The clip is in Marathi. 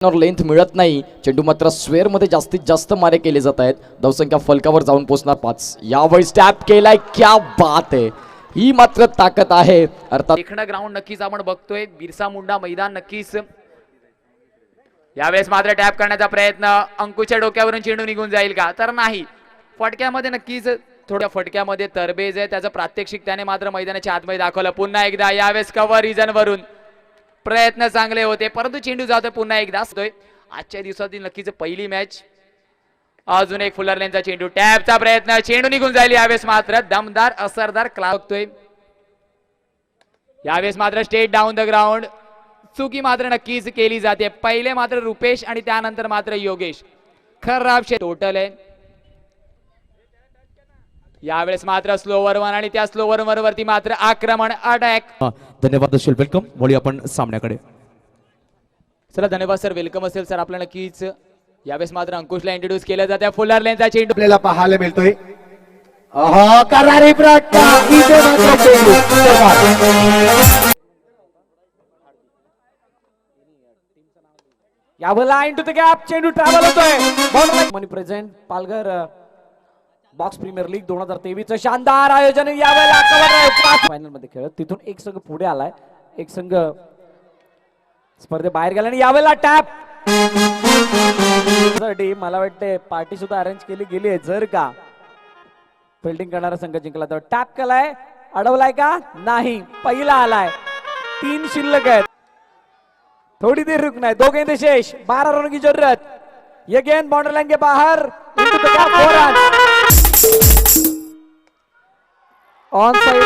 लेंथ मिळत नाही. चेंडू मात्र स्क्वेअर मध्ये जास्तीत जास्त मारे केले जात आहेत. धावसंख्या फलकावर जाऊन पोहोचणार 5. यावेळी स्टॅप केलाय, क्या बात आहे. ही मात्र ताकद आहे. अर्थात देखणं ग्राउंड नक्कीच आपण बघतोय. बिरसा मुंडा मैदान नक्कीच. यावेळेस मात्र टॅप करण्याचा प्रयत्न. अंकुशच्या डोक्यावरून चेंडू निघून जाईल का, तर नाही. फटक्यामध्ये नक्कीच थोड्या फटक्यामध्ये तरबेज आहे. त्याचं प्रात्यक्षिक त्याने मात्र मैदानाच्या आतमध्ये दाखवलं. पुन्हा एकदा यावेळेस कव्हर रिजन वरून प्रयत्न चांगले होते, परंतु चेंडू जातोय पुन्हा एकदा. आजच्या दिवसातील नक्कीच पहिली मॅच. अजून एक फुलर लेनचा चेंडू, टॅपचा प्रयत्न, चेंडू निघून जाईल. यावेळेस मात्र दमदार असरदार क्लास बघतोय. यावेळेस मात्र स्टेट डाऊन द ग्राउंड. चुकी मात्र नक्कीच केली जाते. पहिले मात्र रुपेश आणि त्यानंतर मात्र योगेश. खराब टोटल आहे. यावेळेस मात्र स्लोवर वन आणि त्या स्लोवर वन वरती मात्र आक्रमण, अटॅक. धन्यवाद असेल, वेलकम. वळूया आपण सामन्याकडे. चला धन्यवाद सर, वेलकम असेल सर आपल्याला नक्कीच. यावेळेस मात्र अंकुशला इंट्रोड्यूस केलं जाते. फुलर लेनचा चेंडू आपल्याला पाहायला मिळतोय. करारी प्रयत्न, इथे मात्र चेंडू. यावेळेला इनटू द गॅप चेंडू ट्रॅव्हल होतोय. Money present Palghar box premier league 2023 शानदार आयोजन. यावेळेला फायनल मध्ये खेळत तिथून एक संघ पुढे आलाय, एक संघ स्पर्धे बाहेर गेला. आणि यावेळेला टॅप मला वाटते पार्टी सुद्धा अरेंज केली गेली आहे. जर का फिल्डिंग करणारा संघ जिंकला तर टॅप केलाय, अडवलाय का नाही, पहिला आलाय. 3 शिल्लक आहेत, थोड़ी देर रुकना है. 2 गेंदे शेष, 12 रनों की जरूरत. ये गेंद बाउंड्री लाइन के बाहर. On side